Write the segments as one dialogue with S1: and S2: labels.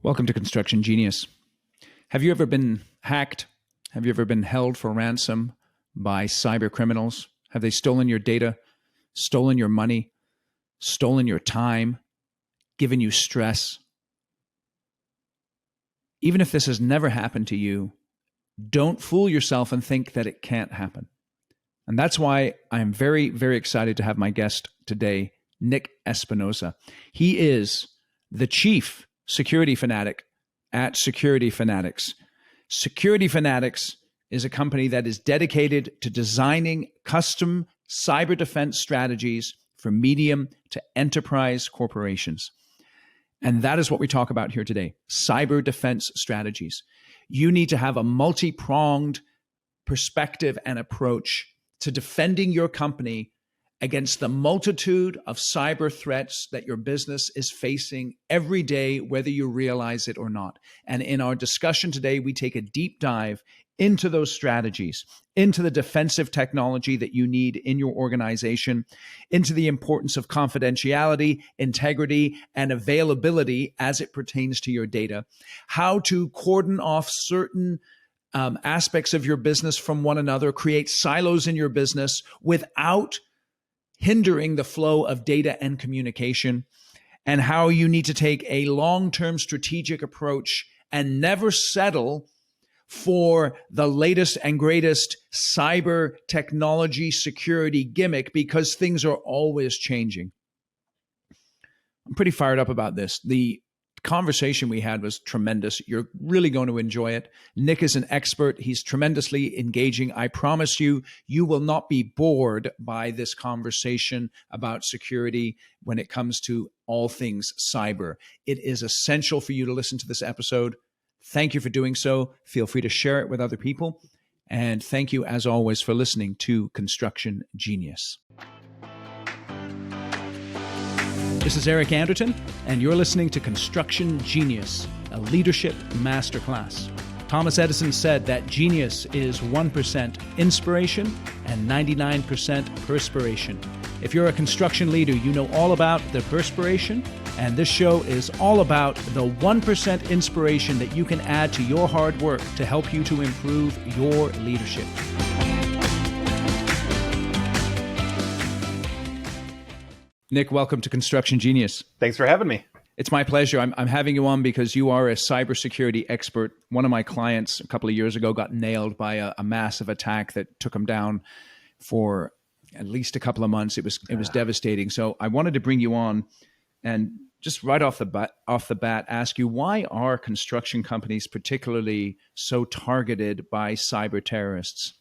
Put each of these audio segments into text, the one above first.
S1: Welcome to Construction Genius. Have you ever been hacked? Have you ever been held for ransom by cyber criminals? Have they stolen your data, stolen your money, stolen your time, given you stress? Even if this has never happened to you, don't fool yourself and think that it can't happen. And that's why I'm very, very excited to have my guest today, Nick Espinosa. He is the chief security fanatic at Security Fanatics. Security Fanatics is a company that is dedicated to designing custom cyber defense strategies for medium to enterprise corporations. And that is what we talk about here today, cyber defense strategies. You need to have a multi-pronged perspective and approach to defending your company against the multitude of cyber threats that your business is facing every day, whether you realize it or not. And in our discussion today, we take a deep dive into those strategies, into the defensive technology that you need in your organization, into the importance of confidentiality, integrity, and availability as it pertains to your data, how to cordon off certain aspects of your business from one another, create silos in your business without hindering the flow of data and communication, and how you need to take a long-term strategic approach and never settle for the latest and greatest cyber technology security gimmick, because things are always changing. I'm pretty fired up about this. The conversation we had was tremendous. You're really going to enjoy it. Nick is an expert. He's tremendously engaging. I promise you, you will not be bored by this conversation about security when it comes to all things cyber. It is essential for you to listen to this episode. Thank you for doing so. Feel free to share it with other people. And thank you, as always, for listening to Construction Genius. This is Eric Anderton, and you're listening to Construction Genius, a leadership masterclass. Thomas Edison said that genius is 1% inspiration and 99% perspiration. If you're a construction leader, you know all about the perspiration, and this show is all about the 1% inspiration that you can add to your hard work to help you to improve your leadership. Nick, welcome to Construction Genius.
S2: Thanks for having me.
S1: It's my pleasure. I'm having you on because you are a cybersecurity expert. One of my clients a couple of years ago got nailed by a massive attack that took him down for at least a couple of months. It was devastating. So I wanted to bring you on and just right off the bat ask you, why are construction companies particularly so targeted by cyber terrorists?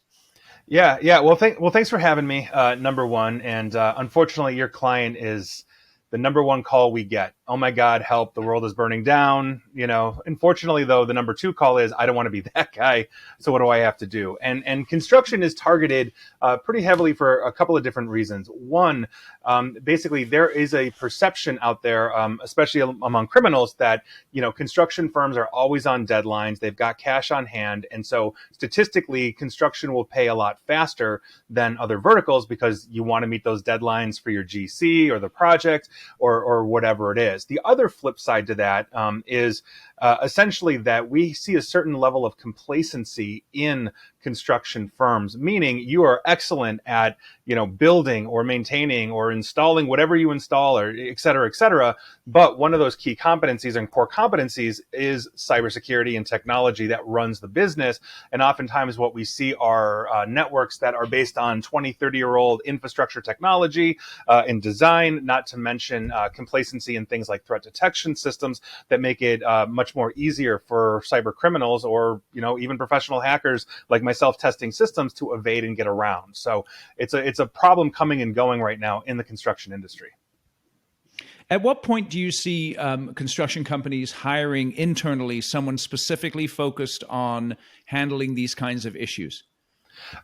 S2: Yeah. Well, thanks for having me, number one. And unfortunately, your client is the number one call we get. Oh my God, help, the world is burning down. Unfortunately, though, the number two call is, I don't want to be that guy. So what do I have to do? And construction is targeted pretty heavily for a couple of different reasons. One, basically, there is a perception out there, especially among criminals, that, construction firms are always on deadlines. They've got cash on hand. And so statistically, construction will pay a lot faster than other verticals because you want to meet those deadlines for your GC or the project or whatever it is. The other flip side to that is essentially that we see a certain level of complacency in construction firms, meaning you are excellent at, building or maintaining or installing whatever you install, or et cetera. But one of those key competencies and core competencies is cybersecurity and technology that runs the business. And oftentimes what we see are networks that are based on 20, 30-year-old infrastructure technology and design, not to mention complacency in things like threat detection systems that make it much more easier for cyber criminals or, even professional hackers like myself testing systems to evade and get around. So it's a problem coming and going right now in the construction industry.
S1: At what point do you see construction companies hiring internally someone specifically focused on handling these kinds of issues?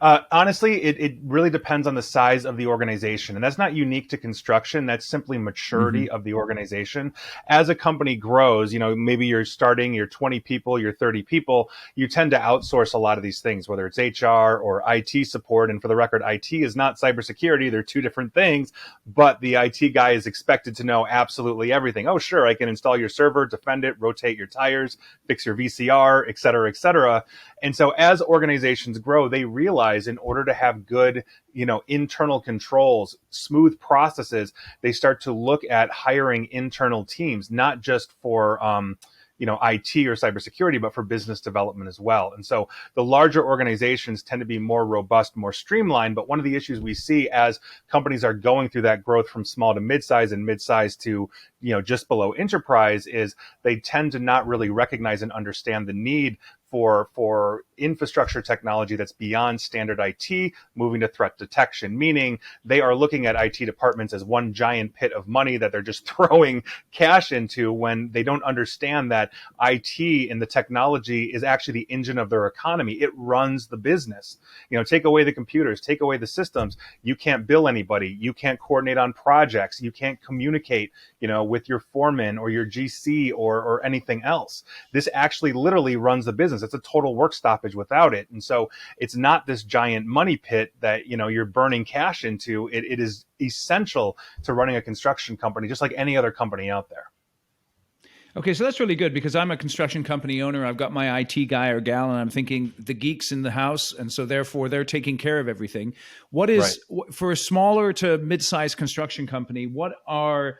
S2: Honestly, it really depends on the size of the organization. And that's not unique to construction. That's simply
S1: Hmm.
S2: maturity of the organization. As a company grows, maybe you're 20 people, you're 30 people, you tend to outsource a lot of these things, whether it's HR or IT support. And for the record, IT is not cybersecurity. They're two different things, but the IT guy is expected to know absolutely everything. Oh, sure, I can install your server, defend it, rotate your tires, fix your VCR, et cetera, et cetera. And so as organizations grow, they realize in order to have good, internal controls, smooth processes, they start to look at hiring internal teams, not just for, IT or cybersecurity, but for business development as well. And so the larger organizations tend to be more robust, more streamlined. But one of the issues we see as companies are going through that growth from small to mid-size and mid-size to, just below enterprise is they tend to not really recognize and understand the need for infrastructure technology that's beyond standard IT, moving to threat detection, meaning they are looking at IT departments as one giant pit of money that they're just throwing cash into when they don't understand that IT and the technology is actually the engine of their economy. It runs the business. Take away the computers, take away the systems. You can't bill anybody. You can't coordinate on projects. You can't communicate, with your foreman or your GC or anything else. This actually literally runs the business. It's a total work stoppage without it. And so it's not this giant money pit that, you're burning cash into. It is essential to running a construction company, just like any other company out there.
S1: Okay, so that's really good because I'm a construction company owner. I've got my IT guy or gal, and I'm thinking the geeks in the house, and so therefore they're taking care of everything. What is for a smaller to mid-sized construction company? What are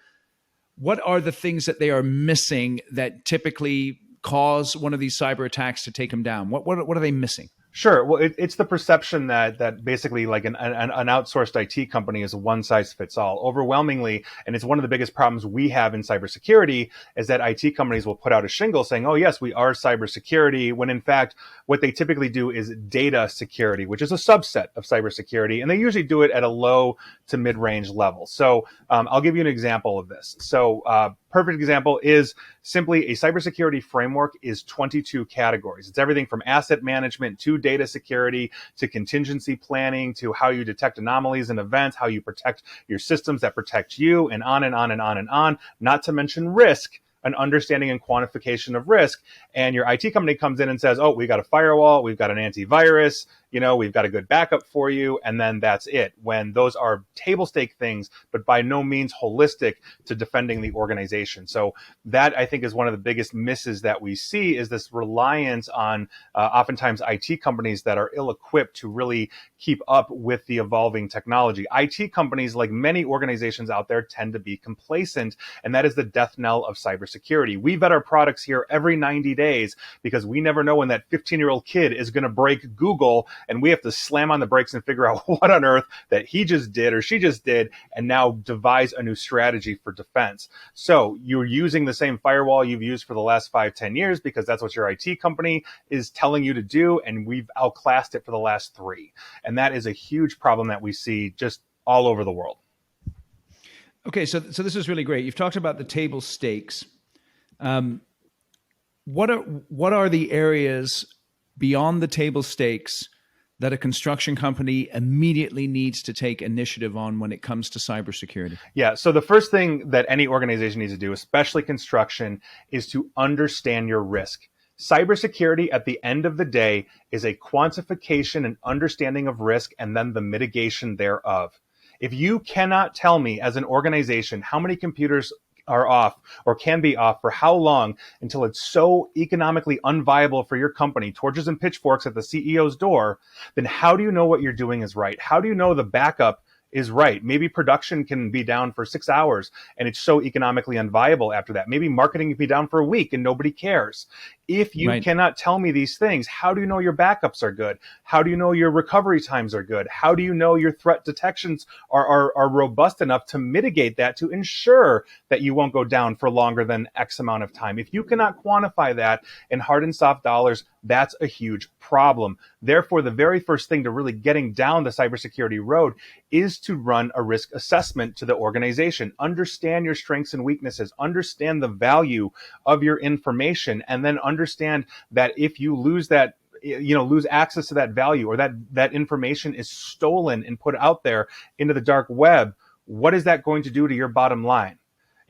S1: the things that they are missing that typically cause one of these cyber attacks to take them down? What are they missing?
S2: Sure. Well, it's the perception that basically like an outsourced IT company is a one size fits all. Overwhelmingly, and it's one of the biggest problems we have in cybersecurity is that IT companies will put out a shingle saying, "Oh yes, we are cybersecurity," when in fact what they typically do is data security, which is a subset of cybersecurity, and they usually do it at a low to mid range level. So I'll give you an example of this. So perfect example is simply a cybersecurity framework is 22 categories. It's everything from asset management to data security to contingency planning to how you detect anomalies and events, how you protect your systems that protect you, and on and on and on and on, not to mention risk, an understanding and quantification of risk. And your IT company comes in and says, "Oh, we got a firewall, we've got an antivirus, we've got a good backup for you," and then that's it. When those are table stake things, but by no means holistic to defending the organization. So that I think is one of the biggest misses that we see is this reliance on oftentimes IT companies that are ill-equipped to really keep up with the evolving technology. IT companies, like many organizations out there, tend to be complacent, and that is the death knell of cybersecurity. We vet our products here every 90 days because we never know when that 15-year-old kid is going to break Google and we have to slam on the brakes and figure out what on earth that he just did or she just did and now devise a new strategy for defense. So you're using the same firewall you've used for the last 5-10 years because that's what your IT company is telling you to do, and we've outclassed it for the last 3. And that is a huge problem that we see just all over the world.
S1: Okay, so this is really great. You've talked about the table stakes. What are the areas beyond the table stakes that a construction company immediately needs to take initiative on when it comes to cybersecurity?
S2: Yeah, so the first thing that any organization needs to do, especially construction, is to understand your risk. Cybersecurity, at the end of the day, is a quantification and understanding of risk and then the mitigation thereof. If you cannot tell me as an organization how many computers are off or can be off for how long until it's so economically unviable for your company, torches and pitchforks at the CEO's door, then how do you know what you're doing is right? How do you know the backup is right? Maybe production can be down for 6 hours and it's so economically unviable after that. Maybe marketing can be down for a week and nobody cares. If you cannot tell me these things, how do you know your backups are good? How do you know your recovery times are good? How do you know your threat detections are robust enough to mitigate that, to ensure that you won't go down for longer than X amount of time? If you cannot quantify that in hard and soft dollars, that's a huge problem. Therefore, the very first thing to really getting down the cybersecurity road is to run a risk assessment to the organization. Understand your strengths and weaknesses, understand the value of your information, and then understand that if you lose that lose access to that value, or that information is stolen and put out there into the dark web, what is that going to do to your bottom line?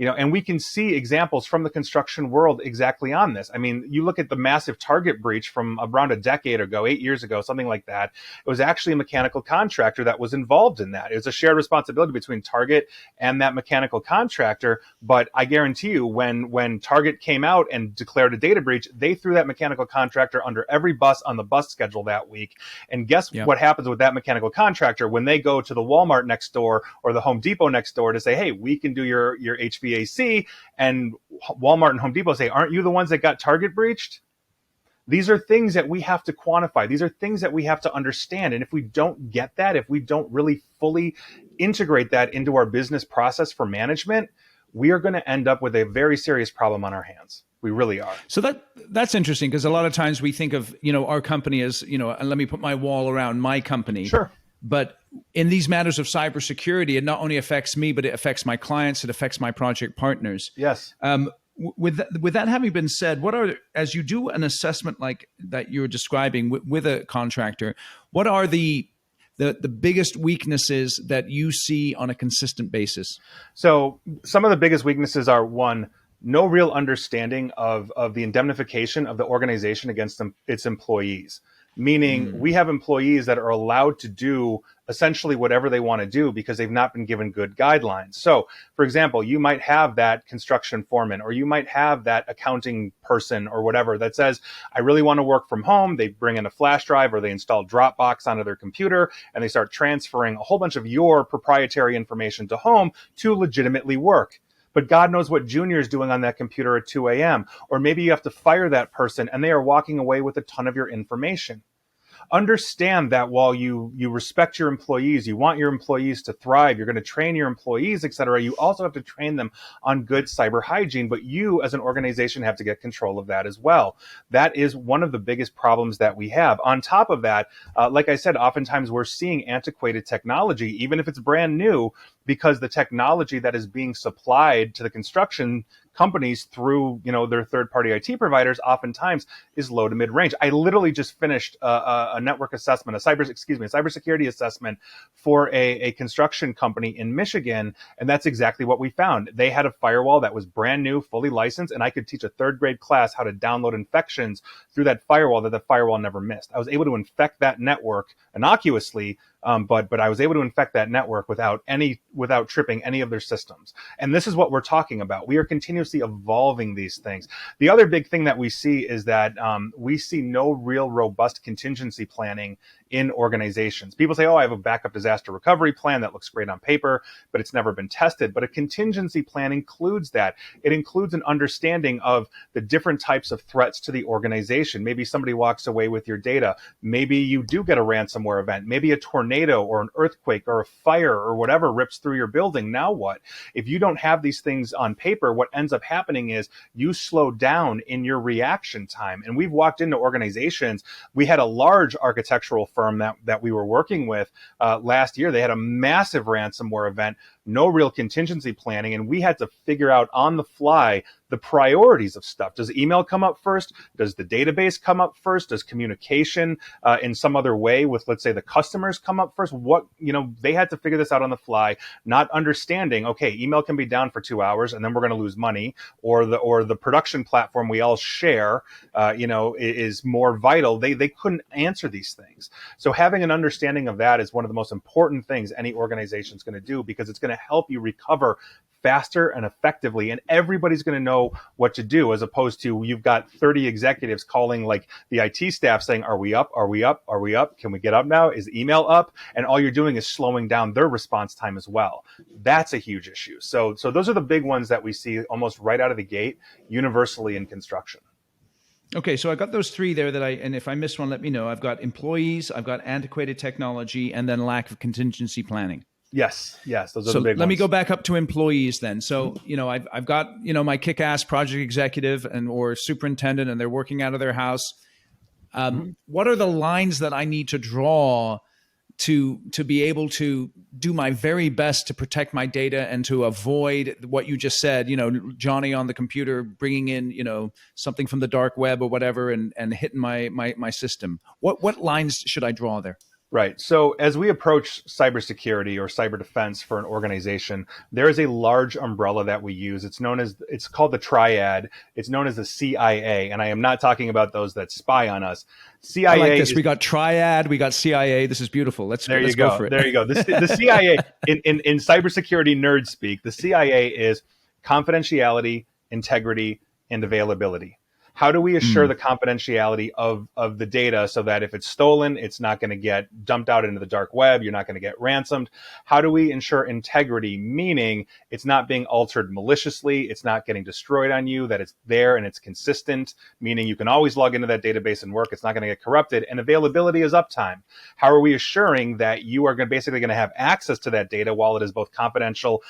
S2: And we can see examples from the construction world exactly on this. I mean, you look at the massive Target breach from around a decade ago, 8 years ago, something like that. It was actually a mechanical contractor that was involved in that. It was a shared responsibility between Target and that mechanical contractor. But I guarantee you, when Target came out and declared a data breach, they threw that mechanical contractor under every bus on the bus schedule that week. And guess what happens with that mechanical contractor when they go to the Walmart next door or the Home Depot next door to say, hey, we can do your HVAC, and Walmart and Home Depot say, aren't you the ones that got Target breached? These are things that we have to quantify. These are things that we have to understand. And if we don't get that, if we don't really fully integrate that into our business process for management, we are going to end up with a very serious problem on our hands. We really are.
S1: So that's interesting, because a lot of times we think of, our company as, let me put my wall around my company.
S2: Sure.
S1: But in these matters of cybersecurity, it not only affects me, but it affects my clients, it affects my project partners.
S2: Yes.
S1: With that having been said, as you do an assessment like that you're describing with a contractor, what are the biggest weaknesses that you see on a consistent basis?
S2: So some of the biggest weaknesses are, one, no real understanding of the indemnification of the organization against its employees. Meaning we have employees that are allowed to do essentially whatever they want to do because they've not been given good guidelines. So, for example, you might have that construction foreman, or you might have that accounting person or whatever that says, I really want to work from home. They bring in a flash drive, or they install Dropbox onto their computer, and they start transferring a whole bunch of your proprietary information to home to legitimately work. But God knows what Junior is doing on that computer at 2 a.m. Or maybe you have to fire that person and they are walking away with a ton of your information. Understand that while you respect your employees, you want your employees to thrive, you're going to train your employees, et cetera, you also have to train them on good cyber hygiene, but you as an organization have to get control of that as well. That is one of the biggest problems that we have. On top of that, like I said, oftentimes we're seeing antiquated technology, even if it's brand new, because the technology that is being supplied to the construction companies through their third-party IT providers oftentimes is low to mid-range. I literally just finished a network assessment, a cybersecurity assessment for a construction company in Michigan, and that's exactly what we found. They had a firewall that was brand new, fully licensed, and I could teach a third-grade class how to download infections through that firewall that the firewall never missed. I was able to infect that network innocuously, but I was able to infect that network without tripping any of their systems. And this is what we're talking about. We are continuously evolving these things. The other big thing that we see is that we see no real robust contingency planning in organizations. People say, oh, I have a backup disaster recovery plan that looks great on paper, but it's never been tested. But a contingency plan includes that. It includes an understanding of the different types of threats to the organization. Maybe somebody walks away with your data. Maybe you do get a ransomware event. Maybe a tornado or an earthquake or a fire or whatever rips through your building. Now what? If you don't have these things on paper, what ends up happening is you slow down in your reaction time. And we've walked into organizations. We had a large architectural firm that we were working with last year. They had a massive ransomware event, no real contingency planning, and we had to figure out on the fly the priorities of stuff. Does email come up first? Does the database come up first? Does communication in some other way with, let's say, the customers come up first? They had to figure this out on the fly, not understanding, okay, email can be down for 2 hours and then we're going to lose money, or the production platform we all share, is more vital. They couldn't answer these things. So having an understanding of that is one of the most important things any organization is going to do, because it's going to help you recover faster and effectively, and everybody's going to know what to do, as opposed to you've got 30 executives calling like the IT staff saying, are we up? Are we up? Are we up? Can we get up now? Is email up? And all you're doing is slowing down their response time as well. That's a huge issue. So those are the big ones that we see almost right out of the gate universally in construction.
S1: Okay, so I got those three there and if I missed one, let me know. I've got employees, I've got antiquated technology, and then lack of contingency planning.
S2: Yes, those are the big ones.
S1: Let me go back up to employees then. So, I've got, my kick-ass project executive or superintendent, and they're working out of their house. What are the lines that I need to draw to be able to do my very best to protect my data and to avoid what you just said, Johnny on the computer bringing in, something from the dark web or whatever and hitting my system. What lines should I draw there?
S2: Right. So as we approach cybersecurity or cyber defense for an organization, there is a large umbrella that we use. It's called the triad. It's known as the CIA. And I am not talking about those that spy on us. CIA.
S1: I like this. We got triad, we got CIA. This is beautiful. Let's go for it.
S2: There you go. The CIA in cybersecurity nerd speak, the CIA is confidentiality, integrity, and availability. How do we assure the confidentiality of the data so that if it's stolen, it's not going to get dumped out into the dark web, you're not going to get ransomed? How do we ensure integrity, meaning it's not being altered maliciously, it's not getting destroyed on you, that it's there and it's consistent, meaning you can always log into that database and work, it's not going to get corrupted, and availability is uptime. How are we assuring that you are basically going to have access to that data while it is both confidential,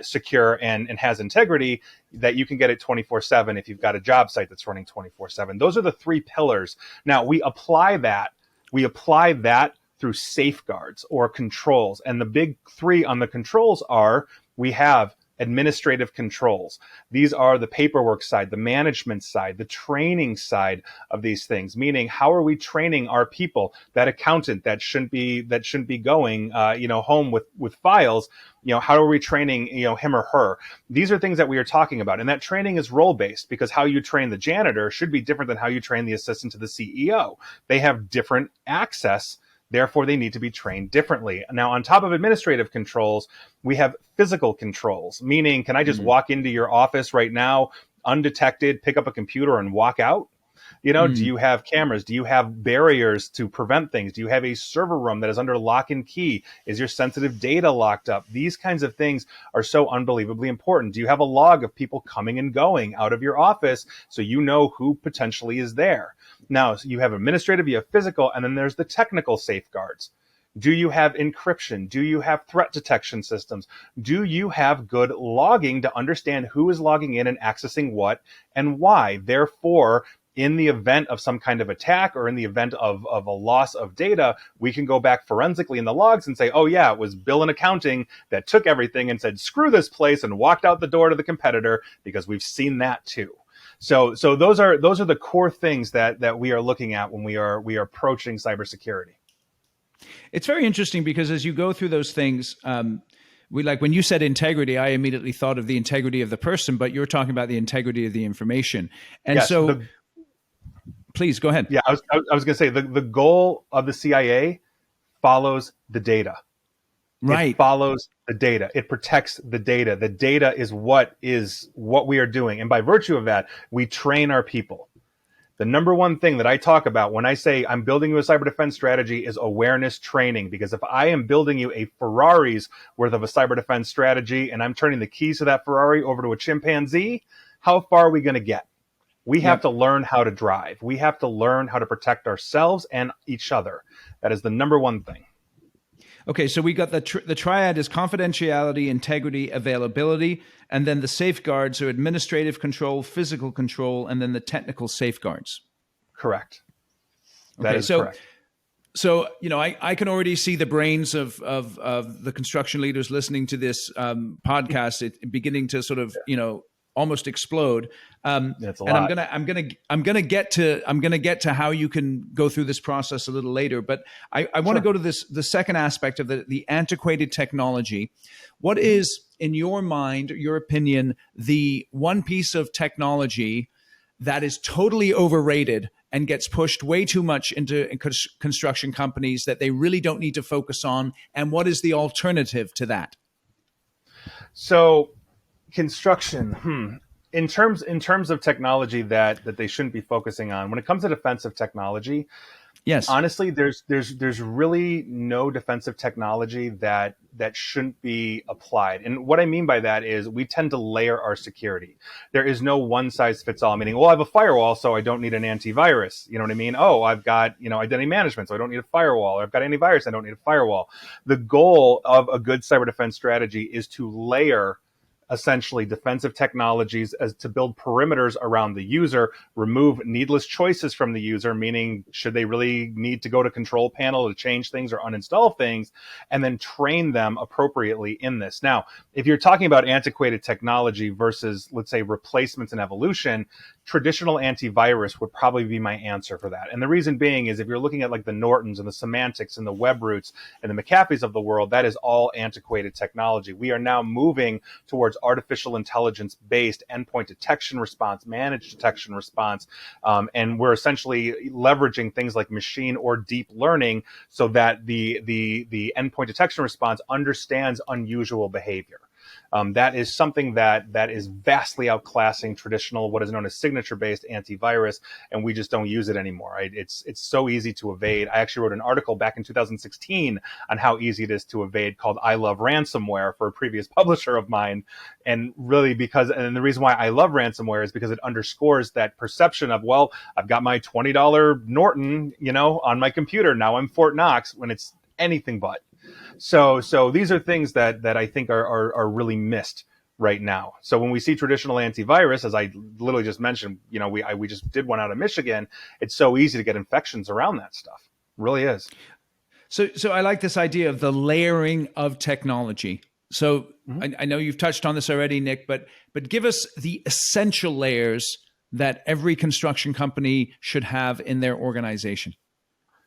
S2: secure, and has integrity, that you can get it 24/7 if you've got a job site that's running 24/7. Those are the three pillars. Now we apply that through safeguards or controls. And the big three on the controls are, we have administrative controls. These are the paperwork side, the management side, the training side of these things, meaning how are we training our people? That accountant that shouldn't be going home with files, how are we training him or her? These are things that we are talking about, and that training is role based, because how you train the janitor should be different than how you train the assistant to the CEO. They have different access. Therefore, they need to be trained differently. Now, on top of administrative controls, we have physical controls, meaning, can I just walk into your office right now, undetected, pick up a computer and walk out? Do you have cameras? Do you have barriers to prevent things? Do you have a server room that is under lock and key? Is your sensitive data locked up? These kinds of things are so unbelievably important. Do you have a log of people coming and going out of your office so you know who potentially is there? Now, you have administrative, you have physical, and then there's the technical safeguards. Do you have encryption? Do you have threat detection systems? Do you have good logging to understand who is logging in and accessing what and why? Therefore, in the event of some kind of attack or in the event of a loss of data, we can go back forensically in the logs and say, oh yeah, it was Bill in accounting that took everything and said, screw this place, and walked out the door to the competitor, because we've seen that too. So those are the core things that we are looking at when we are approaching cybersecurity.
S1: It's very interesting because as you go through those things, when you said integrity, I immediately thought of the integrity of the person, but you're talking about the integrity of the information. And yes, please go ahead.
S2: Yeah, I was going to say the goal of the CIA follows the data. Right. It follows the data. It protects the data. The data is what we are doing. And by virtue of that, we train our people. The number one thing that I talk about when I say I'm building you a cyber defense strategy is awareness training. Because if I am building you a Ferrari's worth of a cyber defense strategy and I'm turning the keys to that Ferrari over to a chimpanzee, how far are we going to get? We have to learn how to drive. We have to learn how to protect ourselves and each other. That is the number one thing.
S1: Okay, so we got the triad is confidentiality, integrity, availability, and then the safeguards are administrative control, physical control, and then the technical safeguards.
S2: Correct. That is correct.
S1: So, I can already see the brains of the construction leaders listening to this podcast, it beginning to sort of, almost explode.
S2: That's a
S1: and
S2: lot.
S1: I'm gonna get to how you can go through this process a little later. But I want to go to the second aspect of the antiquated technology. What is, in your mind, your opinion, the one piece of technology that is totally overrated and gets pushed way too much into construction companies that they really don't need to focus on? And what is the alternative to that?
S2: So, construction, in terms of technology that they shouldn't be focusing on, when it comes to defensive technology, yes, honestly, there's really no defensive technology that shouldn't be applied. And what I mean by that is we tend to layer our security. There is no one size fits all, meaning, well, I have a firewall, so I don't need an antivirus. You know what I mean? Oh, I've got, identity management, so I don't need a firewall. Or I've got antivirus, I don't need a firewall. The goal of a good cyber defense strategy is to layer essentially defensive technologies as to build perimeters around the user, remove needless choices from the user, meaning should they really need to go to control panel to change things or uninstall things, and then train them appropriately in this. Now, if you're talking about antiquated technology versus, let's say, replacements and evolution, traditional antivirus would probably be my answer for that. And the reason being is if you're looking at like the Nortons and the Semantics and the Webroots and the McAfees of the world, that is all antiquated technology. We are now moving towards artificial intelligence-based endpoint detection response, managed detection response, and we're essentially leveraging things like machine or deep learning so that the endpoint detection response understands unusual behavior. That is something that is vastly outclassing traditional, what is known as signature-based antivirus, and we just don't use it anymore. Right? It's so easy to evade. I actually wrote an article back in 2016 on how easy it is to evade called "I Love Ransomware" for a previous publisher of mine, and really and the reason why I love ransomware is because it underscores that perception of, well, I've got my $20 Norton, on my computer. Now I'm Fort Knox, when it's anything but. So these are things that I think are really missed right now. So when we see traditional antivirus, as I literally just mentioned, we just did one out of Michigan. It's so easy to get infections around that stuff. It really is.
S1: So I like this idea of the layering of technology. So I know you've touched on this already, Nick, but give us the essential layers that every construction company should have in their organization.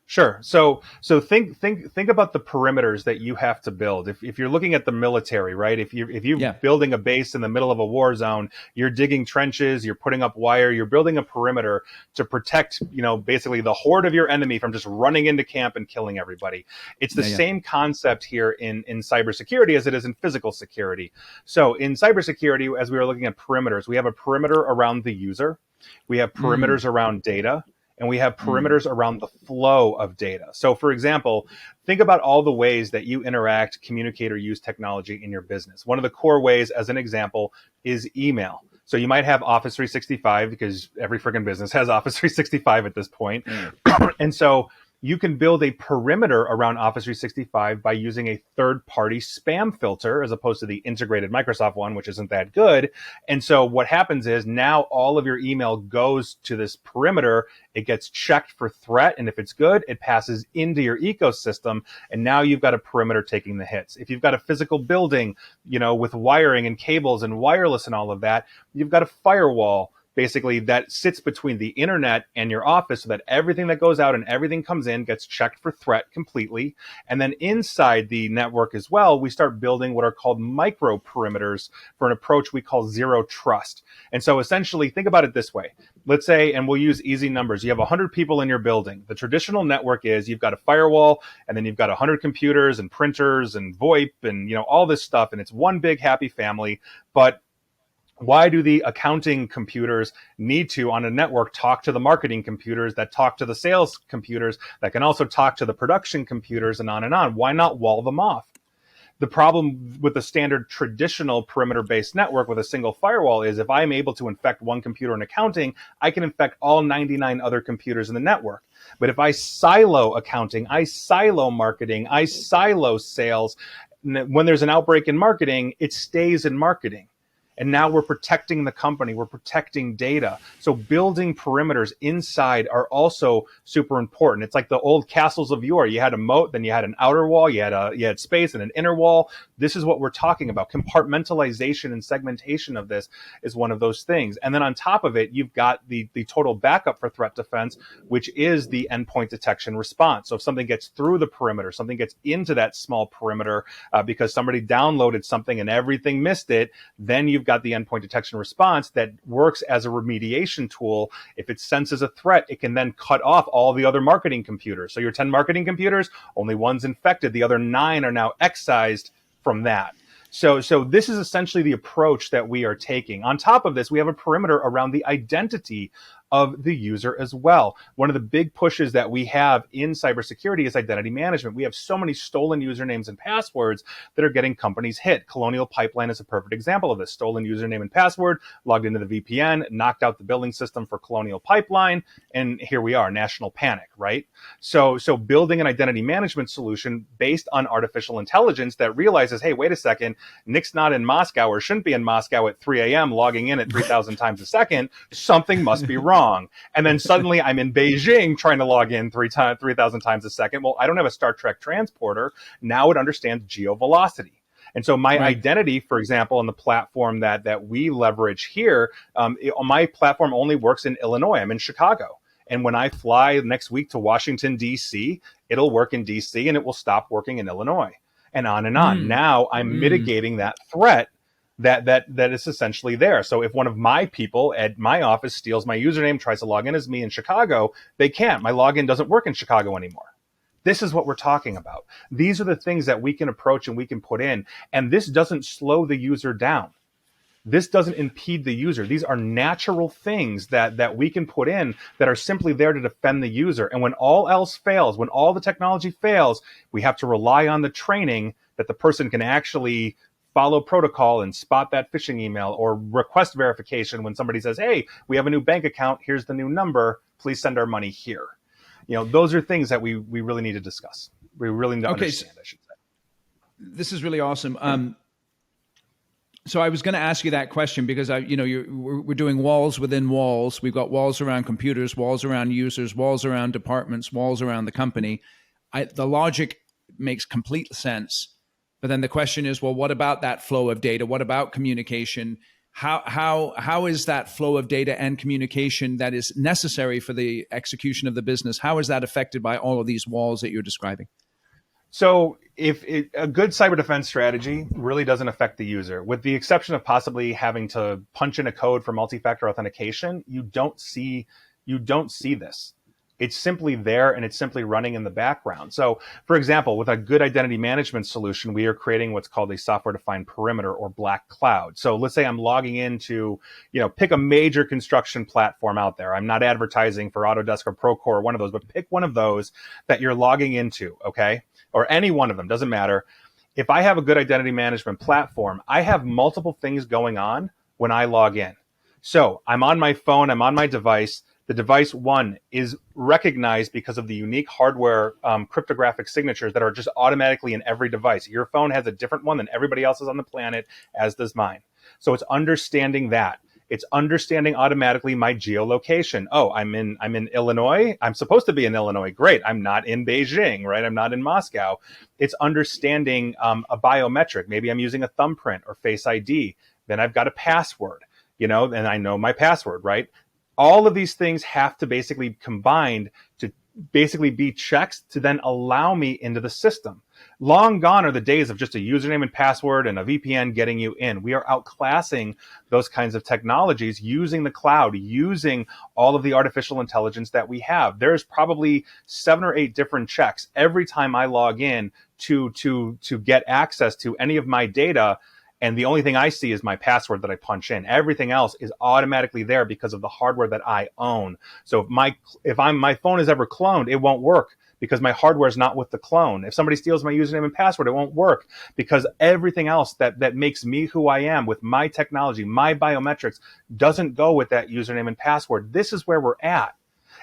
S2: Sure. So think about the perimeters that you have to build. If you're looking at the military, right? If you're building a base in the middle of a war zone, you're digging trenches, you're putting up wire, you're building a perimeter to protect, basically the horde of your enemy from just running into camp and killing everybody. It's the same concept here in cybersecurity as it is in physical security. So in cybersecurity, as we were looking at perimeters, we have a perimeter around the user, we have perimeters around data, and we have perimeters around the flow of data. So for example, think about all the ways that you interact, communicate, or use technology in your business. One of the core ways, as an example, is email. So you might have Office 365 because every freaking business has Office 365 at this point. And so you can build a perimeter around Office 365 by using a third-party spam filter as opposed to the integrated Microsoft one, which isn't that good. And so what happens is now all of your email goes to this perimeter. It gets checked for threat, and if it's good, it passes into your ecosystem, and now you've got a perimeter taking the hits. If you've got a physical building, with wiring and cables and wireless and all of that, you've got a firewall basically that sits between the internet and your office so that everything that goes out and everything comes in gets checked for threat completely. And then inside the network as well, we start building what are called micro perimeters for an approach we call zero trust. And so essentially think about it this way. Let's say, and we'll use easy numbers, you have 100 people in your building. The traditional network is you've got a firewall and then you've got 100 computers and printers and VoIP and all this stuff, and it's one big happy family. But why do the accounting computers need to, on a network, talk to the marketing computers that talk to the sales computers that can also talk to the production computers and on and on? Why not wall them off? The problem with the standard traditional perimeter-based network with a single firewall is if I'm able to infect one computer in accounting, I can infect all 99 other computers in the network. But if I silo accounting, I silo marketing, I silo sales, when there's an outbreak in marketing, it stays in marketing. And now we're protecting the company, we're protecting data. So building perimeters inside are also super important. It's like the old castles of yore. You had a moat, then you had an outer wall, you had space and an inner wall. This is what we're talking about. Compartmentalization and segmentation of this is one of those things. And then on top of it, you've got the total backup for threat defense, which is the endpoint detection response. So if something gets through the perimeter, something gets into that small perimeter because somebody downloaded something and everything missed it, then you've got the endpoint detection response that works as a remediation tool. If it senses a threat, it can then cut off all the other marketing computers. So your 10 marketing computers, only one's infected. The other 9 are now excised from that. So this is essentially the approach that we are taking. On top of this, we have a perimeter around the identity of the user as well. One of the big pushes that we have in cybersecurity is identity management. We have so many stolen usernames and passwords that are getting companies hit. Colonial Pipeline is a perfect example of this. Stolen username and password, logged into the VPN, knocked out the billing system for Colonial Pipeline, and here we are, national panic, right? So building an identity management solution based on artificial intelligence that realizes, hey, wait a second, Nick's not in Moscow or shouldn't be in Moscow at 3 a.m. logging in at 3,000 times a second. Something must be wrong. And then suddenly I'm in Beijing trying to log in 3,000 times a second. Well, I don't have a Star Trek transporter. Now it understands geovelocity. And so my identity, for example, on the platform that we leverage here, my platform only works in Illinois. I'm in Chicago. And when I fly next week to Washington, D.C., it'll work in D.C. and it will stop working in Illinois, and on and on. Now I'm mitigating that threat that is essentially there. So if one of my people at my office steals my username, tries to log in as me in Chicago, they can't. My login doesn't work in Chicago anymore. This is what we're talking about. These are the things that we can approach and we can put in. And this doesn't slow the user down. This doesn't impede the user. These are natural things that we can put in that are simply there to defend the user. And when all else fails, when all the technology fails, we have to rely on the training that the person can actually follow protocol and spot that phishing email, or request verification when somebody says, hey, we have a new bank account, here's the new number, please send our money here. Those are things that we really need to discuss. We really need to understand, I should say.
S1: This is really awesome. So I was going to ask you that question because we're doing walls within walls. We've got walls around computers, walls around users, walls around departments, walls around the company. The logic makes complete sense. But then the question is, well, what about that flow of data? What about communication? How is that flow of data and communication that is necessary for the execution of the business? How is that affected by all of these walls that you're describing?
S2: So a good cyber defense strategy really doesn't affect the user, with the exception of possibly having to punch in a code for multi-factor authentication. You don't see this. It's simply there and it's simply running in the background. So, for example, with a good identity management solution, we are creating what's called a software-defined perimeter, or black cloud. So let's say I'm logging into, pick a major construction platform out there. I'm not advertising for Autodesk or Procore or one of those, but pick one of those that you're logging into, okay? Or any one of them, doesn't matter. If I have a good identity management platform, I have multiple things going on when I log in. So I'm on my phone, I'm on my device. The device one is recognized because of the unique hardware cryptographic signatures that are just automatically in every device. Your phone has a different one than everybody else's on the planet, as does mine. So it's understanding that. It's understanding automatically my geolocation. Oh, I'm in Illinois. I'm supposed to be in Illinois. Great. I'm not in Beijing, right? I'm not in Moscow. It's understanding a biometric. Maybe I'm using a thumbprint or Face ID. Then I've got a password, and I know my password, right? All of these things have to basically combine to basically be checks to then allow me into the system. Long gone are the days of just a username and password and a VPN getting you in. We are outclassing those kinds of technologies using the cloud, using all of the artificial intelligence that we have. There's probably 7 or 8 different checks every time I log in to get access to any of my data. And the only thing I see is my password that I punch in. Everything else is automatically there because of the hardware that I own. So if my phone is ever cloned, it won't work because my hardware is not with the clone. If somebody steals my username and password, it won't work because everything else that makes me who I am with my technology, my biometrics, doesn't go with that username and password. This is where we're at.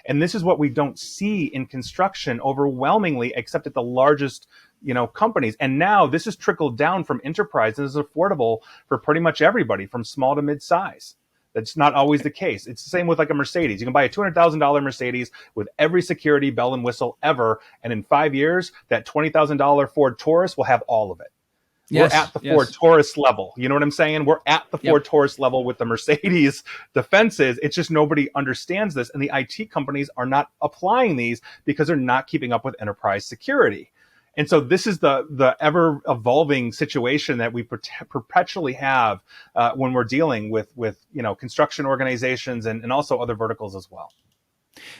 S2: And this is what we don't see in construction overwhelmingly, except at the largest companies. And now this has trickled down from enterprise and is affordable for pretty much everybody from small to mid-size. That's not always the case. It's the same with like a Mercedes. You can buy a $200,000 Mercedes with every security bell and whistle ever. And in 5 years, that $20,000 Ford Taurus will have all of it. Yes, we're at the Ford Taurus level. You know what I'm saying? We're at the Ford Taurus level with the Mercedes defenses. It's just nobody understands this. And the IT companies are not applying these because they're not keeping up with enterprise security. And so this is the ever evolving situation that we perpetually have when we're dealing with construction organizations and also other verticals as well.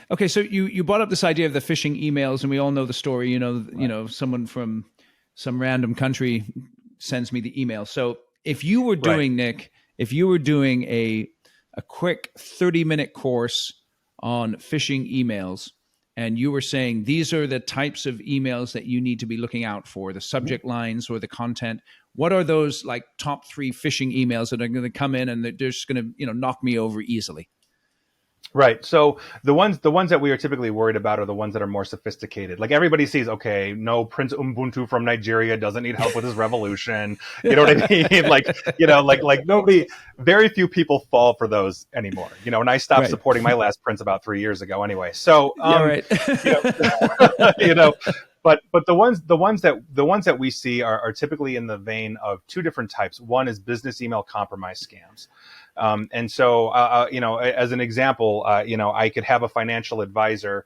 S1: Okay, so you brought up this idea of the phishing emails, and we all know the story. Someone from some random country sends me the email. So if you were doing, Nick, if you were doing a quick 30-minute course on phishing emails, and you were saying these are the types of emails that you need to be looking out for, the subject lines or the content. What are those like top 3 phishing emails that are going to come in and they're just going to, knock me over easily?
S2: Right. So the ones that we are typically worried about are the ones that are more sophisticated. Like everybody sees, okay, no Prince Ubuntu from Nigeria doesn't need help with his revolution. You know what I mean? Like nobody, very few people fall for those anymore. And I stopped
S1: Right.
S2: supporting my last prince about 3 years ago anyway. So
S1: Yeah, right.
S2: you know, but the ones that we see are typically in the vein of 2 different types. One is business email compromise scams. And so, as an example, I could have a financial advisor,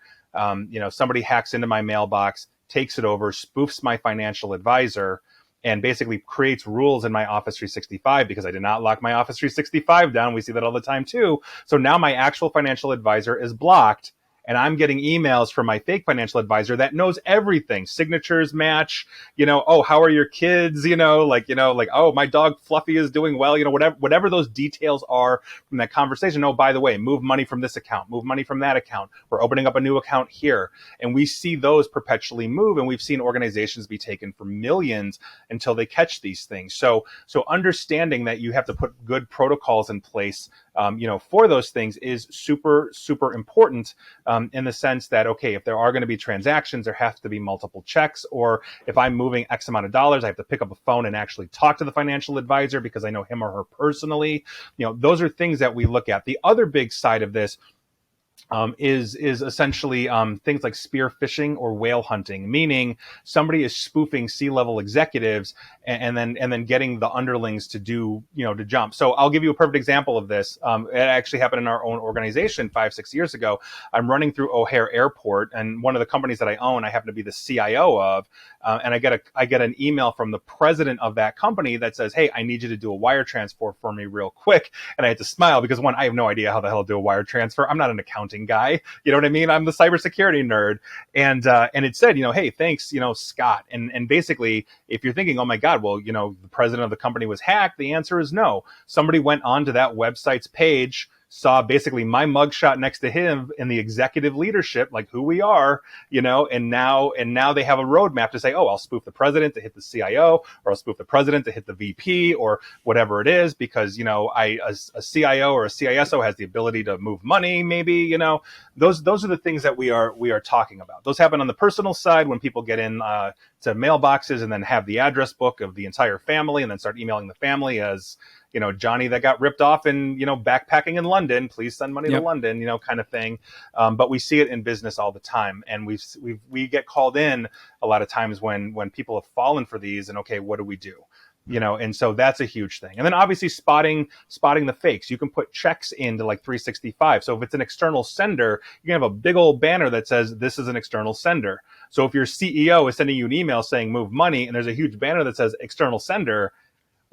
S2: somebody hacks into my mailbox, takes it over, spoofs my financial advisor, and basically creates rules in my Office 365 because I did not lock my Office 365 down. We see that all the time too. So now my actual financial advisor is blocked. And I'm getting emails from my fake financial advisor that knows everything. Signatures match, oh, how are your kids? Oh, my dog Fluffy is doing well, whatever those details are from that conversation. Oh, by the way, move money from this account, move money from that account. We're opening up a new account here. And we see those perpetually move. And we've seen organizations be taken for millions until they catch these things. So understanding that you have to put good protocols in place, for those things is super, super important. In the sense that, okay, if there are going to be transactions, there has to be multiple checks, or if I'm moving X amount of dollars, I have to pick up a phone and actually talk to the financial advisor because I know him or her personally. Those are things that we look at. The other big side of this is essentially things like spear phishing or whale hunting, meaning somebody is spoofing C-level executives and then getting the underlings to do, to jump. So I'll give you a perfect example of this. It actually happened in our own organization 5-6 years ago. I'm running through O'Hare Airport, and one of the companies that I own, I happen to be the CIO of, and I get an email from the president of that company that says, "Hey, I need you to do a wire transfer for me real quick." And I had to smile because, one, I have no idea how the hell to do a wire transfer. I'm not an accounting guy. You know what I mean? I'm the cybersecurity nerd. And it said, hey, thanks, Scott. And basically, if you're thinking, oh my God, well, the president of the company was hacked, the answer is no. Somebody went onto that website's page, saw basically my mugshot next to him in the executive leadership, like who we are, and now they have a roadmap to say, oh, I'll spoof the president to hit the CIO, or I'll spoof the president to hit the VP, or whatever it is, because, a CIO or a CISO has the ability to move money, maybe, those are the things that we are talking about. Those happen on the personal side when people get in to mailboxes and then have the address book of the entire family and then start emailing the family as, Johnny that got ripped off in, backpacking in London, please send money to London, kind of thing. But we see it in business all the time. And we get called in a lot of times when people have fallen for these and, okay, what do we do? And so that's a huge thing. And then obviously spotting the fakes. You can put checks into like 365. So if it's an external sender, you can have a big old banner that says this is an external sender. So if your CEO is sending you an email saying move money and there's a huge banner that says external sender,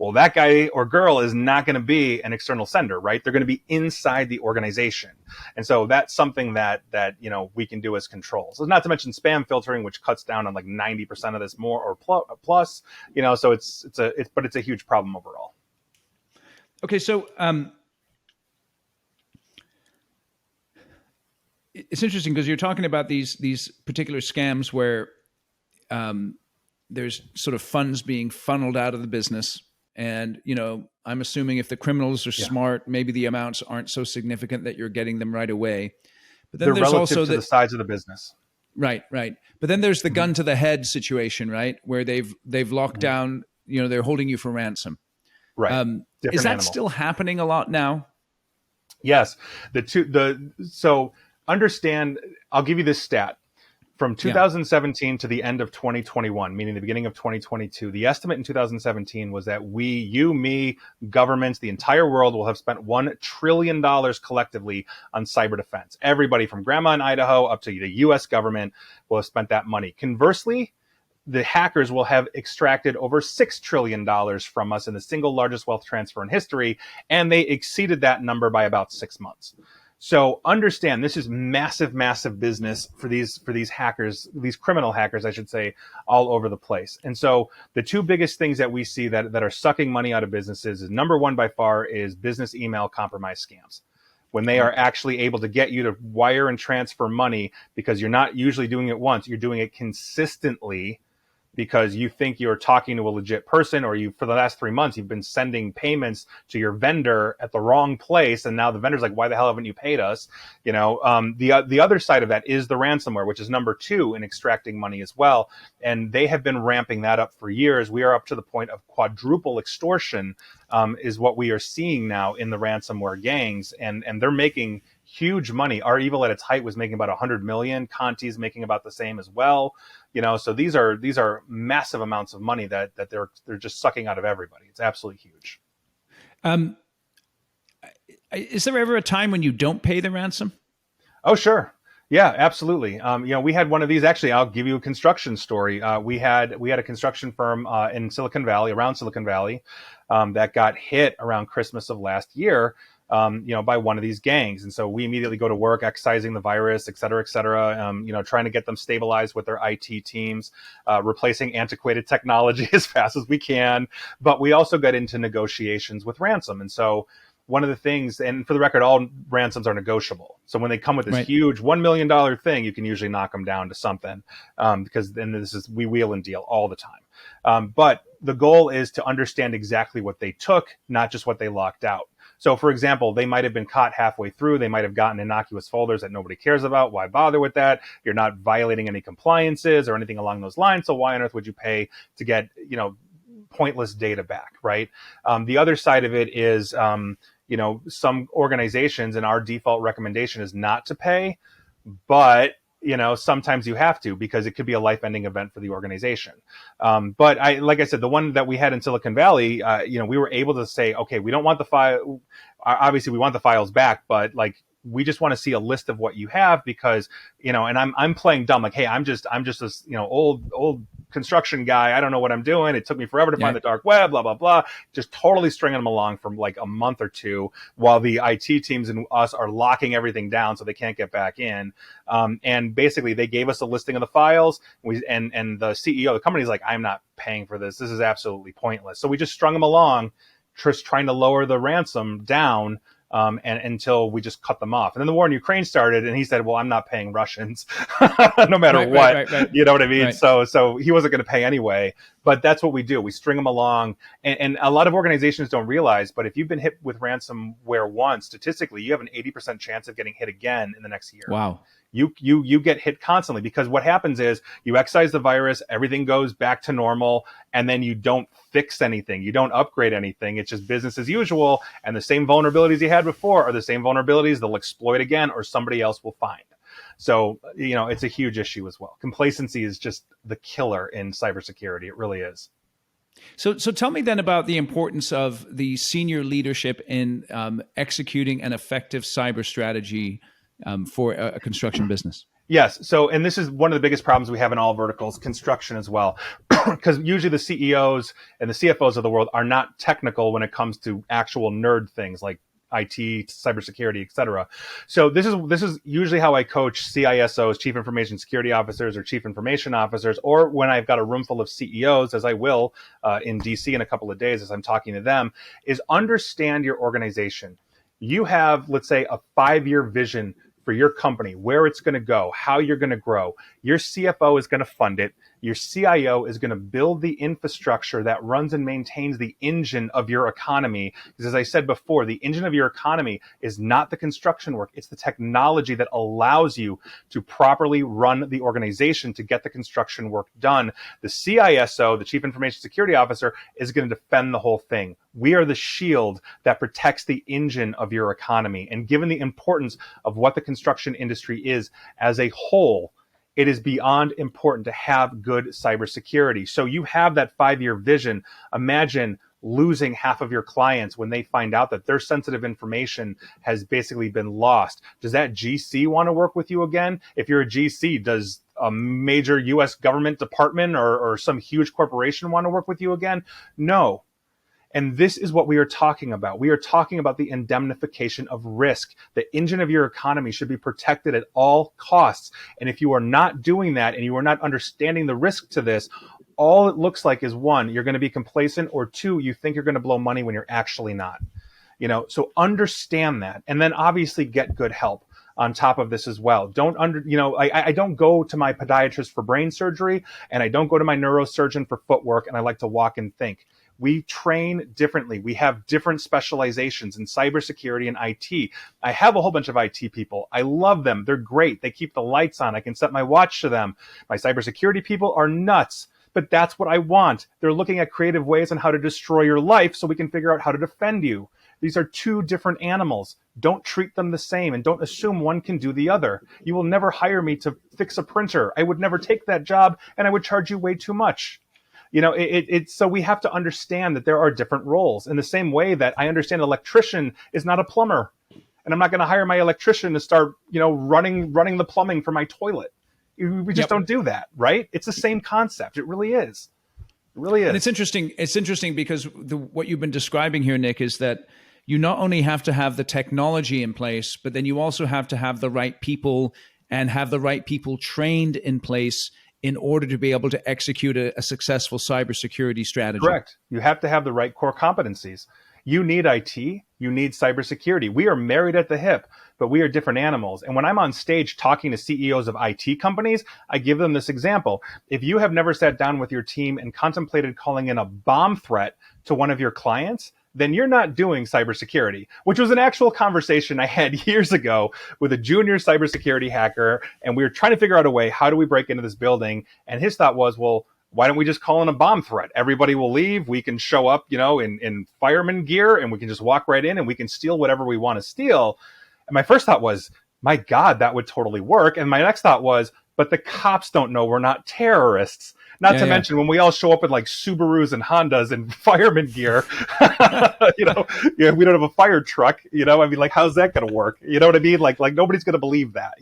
S2: well, that guy or girl is not going to be an external sender, right? They're going to be inside the organization. And so that's something that we can do as controls. Not to mention spam filtering, which cuts down on like 90% of this more or plus, so it's a huge problem overall.
S1: Okay. So, it's interesting because you're talking about these particular scams where, there's sort of funds being funneled out of the business. And, I'm assuming if the criminals are smart, maybe the amounts aren't so significant that you're getting them right away. But then
S2: they're
S1: there's
S2: relative
S1: also
S2: to the size of the business.
S1: Right. But then there's the gun to the head situation, right? Where they've locked down, they're holding you for ransom.
S2: Right.
S1: Is that still happening a lot now?
S2: Yes. So understand, I'll give you this stat. From 2017 to the end of 2021, meaning the beginning of 2022, the estimate in 2017 was that you, me, governments, the entire world will have spent $1 trillion collectively on cyber defense. Everybody from grandma in Idaho up to the U.S. government will have spent that money. Conversely, the hackers will have extracted over $6 trillion from us in the single largest wealth transfer in history, and they exceeded that number by about 6 months. So understand, this is massive, massive business for these hackers, these criminal hackers, I should say, all over the place. And so the 2 biggest things that we see that are sucking money out of businesses is, number one by far is business email compromise scams. when they are actually able to get you to wire and transfer money, because you're not usually doing it once, you're doing it consistently, because you think you're talking to a legit person, or you, for the last 3 months, you've been sending payments to your vendor at the wrong place, and now the vendor's like, why the hell haven't you paid us? The other side of that is the ransomware, which is number 2 in extracting money as well, and they have been ramping that up for years. We are up to the point of quadruple extortion, is what we are seeing now in the ransomware gangs, and they're making huge money. Our Evil at its height was making about 100 million. Conti's making about the same as well. So these are massive amounts of money that they're just sucking out of everybody. It's absolutely huge.
S1: Is there ever a time when you don't pay the ransom?
S2: Oh, sure. Yeah, absolutely. We had one of these. Actually, I'll give you a construction story. We had a construction firm in Silicon Valley, around Silicon Valley, that got hit around Christmas of last year, by one of these gangs. And so we immediately go to work excising the virus, et cetera, trying to get them stabilized with their IT teams, replacing antiquated technology as fast as we can. But we also got into negotiations with ransom. And so one of the things, and for the record, all ransoms are negotiable. So when they come with this huge $1 million thing, you can usually knock them down to something, because then we wheel and deal all the time. But the goal is to understand exactly what they took, not just what they locked out. So, for example, they might have been caught halfway through. They might have gotten innocuous folders that nobody cares about. Why bother with that? You're not violating any compliances or anything along those lines. So why on earth would you pay to get, pointless data back, right? The other side of it is, some organizations, and our default recommendation is not to pay, but sometimes you have to, because it could be a life-ending event for the organization. But like I said, the one that we had in Silicon Valley, we were able to say, okay, we don't want the file. Obviously, we want the files back, but we just want to see a list of what you have, because and I'm playing dumb, like, hey, I'm just this old construction guy. I don't know what I'm doing. It took me forever to find the dark web, blah blah blah. Just totally stringing them along for like a month or two, while the IT teams and us are locking everything down so they can't get back in. And basically, they gave us a listing of the files. And the CEO of the company is like, I'm not paying for this. This is absolutely pointless. So we just strung them along, just trying to lower the ransom down. And until we just cut them off. And then the war in Ukraine started, and he said, well, I'm not paying Russians no matter what. Right. You know what I mean? Right. So he wasn't going to pay anyway. But that's what we do. We string them along. And a lot of organizations don't realize, but if you've been hit with ransomware once, statistically, you have an 80% chance of getting hit again in the next year.
S1: Wow.
S2: You get hit constantly, because what happens is you excise the virus, everything goes back to normal, and then you don't fix anything. You don't upgrade anything. It's just business as usual. And the same vulnerabilities you had before are the same vulnerabilities they'll exploit again, or somebody else will find. So, it's a huge issue as well. Complacency is just the killer in cybersecurity. It really is.
S1: So tell me then about the importance of the senior leadership in executing an effective cyber strategy for a construction business.
S2: Yes. So, and this is one of the biggest problems we have in all verticals, construction as well, because usually the CEOs and the CFOs of the world are not technical when it comes to actual nerd things like IT, cybersecurity, et cetera. So this is usually how I coach CISOs, Chief Information Security Officers, or Chief Information Officers, or when I've got a room full of CEOs, as I will in DC in a couple of days as I'm talking to them, is understand your organization. You have, let's say, a 5-year vision for your company, where it's going to go, how you're going to grow. Your CFO is going to fund it. Your CIO is going to build the infrastructure that runs and maintains the engine of your economy. Because as I said before, the engine of your economy is not the construction work. It's the technology that allows you to properly run the organization to get the construction work done. The CISO, the Chief Information Security Officer, is going to defend the whole thing. We are the shield that protects the engine of your economy. And given the importance of what the construction industry is as a whole, it is beyond important to have good cybersecurity. So you have that 5-year vision. Imagine losing half of your clients when they find out that their sensitive information has basically been lost. Does that GC want to work with you again? If you're a GC, does a major US government department or some huge corporation want to work with you again? No. And this is what we are talking about. We are talking about the indemnification of risk. The engine of your economy should be protected at all costs. And if you are not doing that, and you are not understanding the risk to this, all it looks like is, 1, you're going to be complacent, or 2, you think you're going to blow money when you're actually not. So understand that, and then obviously get good help on top of this as well. I don't go to my podiatrist for brain surgery, and I don't go to my neurosurgeon for footwork, and I like to walk and think. We train differently. We have different specializations in cybersecurity and IT. I have a whole bunch of IT people. I love them. They're great. They keep the lights on. I can set my watch to them. My cybersecurity people are nuts, but that's what I want. They're looking at creative ways on how to destroy your life so we can figure out how to defend you. These are two different animals. Don't treat them the same, and don't assume one can do the other. You will never hire me to fix a printer. I would never take that job, and I would charge you way too much. So we have to understand that there are different roles, in the same way that I understand an electrician is not a plumber, and I'm not going to hire my electrician to start, running the plumbing for my toilet. We just don't do that, right? It's the same concept. It really is. It really is.
S1: And it's interesting. It's interesting because what you've been describing here, Nick, is that you not only have to have the technology in place, but then you also have to have the right people and have the right people trained in place in order to be able to execute a successful cybersecurity strategy.
S2: Correct. You have to have the right core competencies. You need IT, you need cybersecurity. We are married at the hip, but we are different animals. And when I'm on stage talking to CEOs of IT companies, I give them this example. If you have never sat down with your team and contemplated calling in a bomb threat to one of your clients, then you're not doing cybersecurity, which was an actual conversation I had years ago with a junior cybersecurity hacker. And we were trying to figure out a way, how do we break into this building? And his thought was, well, why don't we just call in a bomb threat? Everybody will leave. We can show up, in fireman gear, and we can just walk right in and we can steal whatever we want to steal. And my first thought was, my God, that would totally work. And my next thought was, but the cops don't know we're not terrorists. Not to mention when we all show up in like Subarus and Hondas and fireman gear, we don't have a fire truck, how's that going to work? You know what I mean? Like nobody's going to believe that,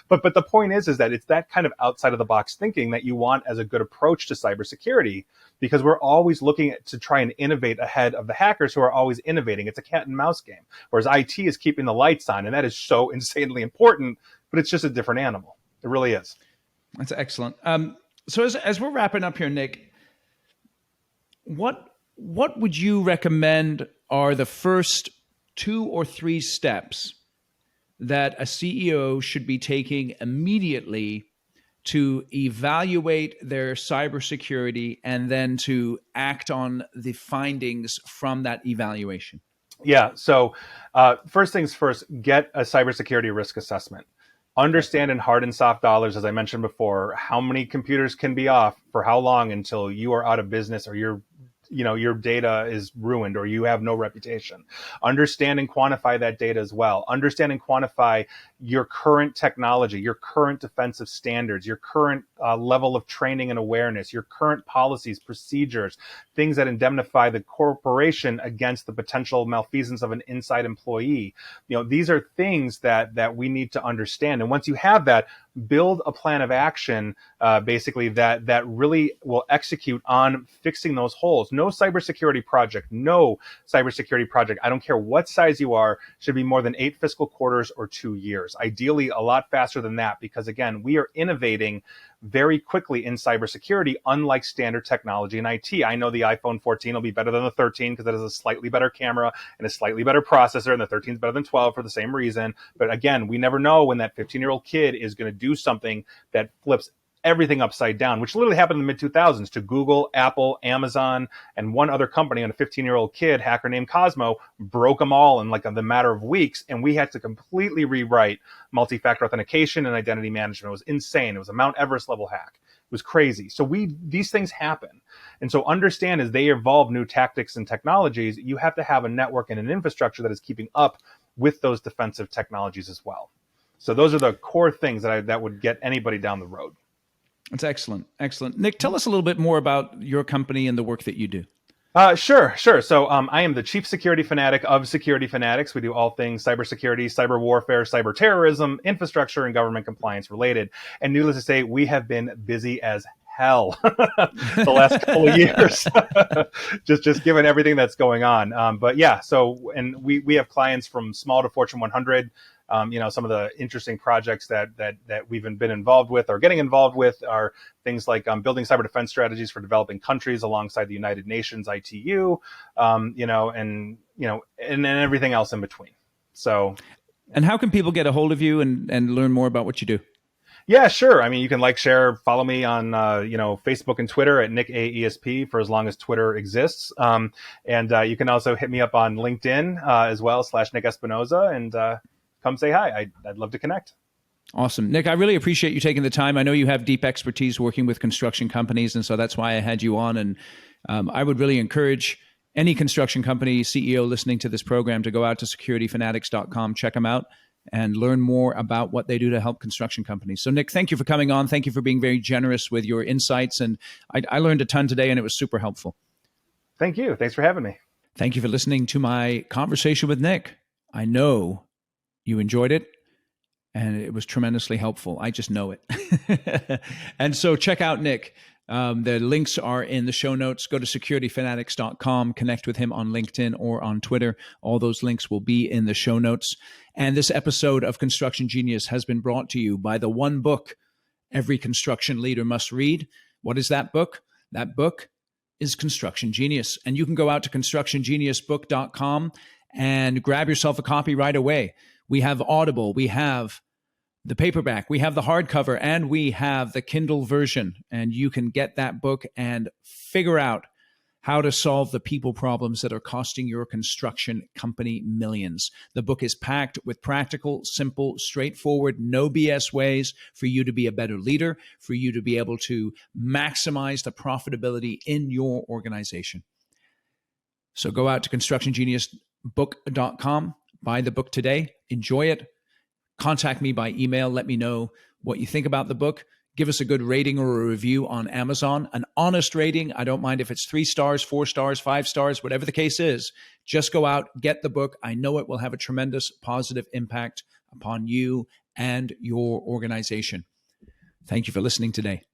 S2: but the point is that it's that kind of outside of the box thinking that you want as a good approach to cybersecurity, because we're always looking to try and innovate ahead of the hackers who are always innovating. It's a cat and mouse game, whereas IT is keeping the lights on, and that is so insanely important, but it's just a different animal. It really is.
S1: That's excellent. So as we're wrapping up here, Nick, what would you recommend are the first 2 or 3 steps that a CEO should be taking immediately to evaluate their cybersecurity and then to act on the findings from that evaluation?
S2: Yeah. So first things first, get a cybersecurity risk assessment. Understand in hard and soft dollars, as I mentioned before, how many computers can be off for how long until you are out of business or your data is ruined or you have no reputation. Understand and quantify that data as well. Understand and quantify your current technology, your current defensive standards, your current level of training and awareness, your current policies, procedures, things that indemnify the corporation against the potential malfeasance of an inside employee. These are things that we need to understand. And once you have that, build a plan of action, basically that really will execute on fixing those holes. No cybersecurity project, I don't care what size you are, should be more than 8 fiscal quarters or 2 years. Ideally, a lot faster than that, because again, we are innovating very quickly in cybersecurity, unlike standard technology in IT. I know the iPhone 14 will be better than the 13 because it has a slightly better camera and a slightly better processor, and the 13 is better than 12 for the same reason. But again, we never know when that 15-year-old kid is going to do something that flips everything upside down, which literally happened in the mid-2000s to Google, Apple, Amazon, and one other company. And a 15-year-old kid, hacker named Cosmo, broke them all in the matter of weeks. And we had to completely rewrite multi-factor authentication and identity management. It was insane. It was a Mount Everest level hack. It was crazy. So these things happen. And so understand, as they evolve new tactics and technologies, you have to have a network and an infrastructure that is keeping up with those defensive technologies as well. So those are the core things that would get anybody down the road.
S1: That's excellent. Excellent. Nick, tell us a little bit more about your company and the work that you do.
S2: Sure. So I am the chief security fanatic of Security Fanatics. We do all things cybersecurity, cyber warfare, cyber terrorism, infrastructure, and government compliance related. And needless to say, we have been busy as hell the last couple of years, just given everything that's going on. But yeah, and we have clients from small to Fortune 100. Some of the interesting projects that we've been involved with or getting involved with are things like building cyber defense strategies for developing countries alongside the United Nations ITU, and everything else in between. So,
S1: and how can people get a hold of you and learn more about what you do?
S2: Yeah, sure. I mean, you can share, follow me on, Facebook and Twitter at Nick AESP for as long as Twitter exists. And you can also hit me up on LinkedIn as well / Nick Espinosa, and come say hi. I'd love to connect.
S1: Awesome. Nick, I really appreciate you taking the time. I know you have deep expertise working with construction companies, and so that's why I had you on. And I would really encourage any construction company CEO listening to this program to go out to securityfanatics.com, check them out, and learn more about what they do to help construction companies. So, Nick, thank you for coming on. Thank you for being very generous with your insights. And I learned a ton today, and it was super helpful.
S2: Thank you. Thanks for having me.
S1: Thank you for listening to my conversation with Nick. I know you enjoyed it, and it was tremendously helpful. I just know it. And so check out Nick. The links are in the show notes. Go to securityfanatics.com, connect with him on LinkedIn or on Twitter. All those links will be in the show notes. And this episode of Construction Genius has been brought to you by the one book every construction leader must read. What is that book? That book is Construction Genius. And you can go out to constructiongeniusbook.com and grab yourself a copy right away. We have Audible, we have the paperback, we have the hardcover, and we have the Kindle version. And you can get that book and figure out how to solve the people problems that are costing your construction company millions. The book is packed with practical, simple, straightforward, no BS ways for you to be a better leader, for you to be able to maximize the profitability in your organization. So go out to constructiongeniusbook.com, buy the book today, enjoy it. Contact me by email. Let me know what you think about the book. Give us a good rating or a review on Amazon, an honest rating. I don't mind if it's 3 stars, 4 stars, 5 stars, whatever the case is. Just go out, get the book. I know it will have a tremendous positive impact upon you and your organization. Thank you for listening today.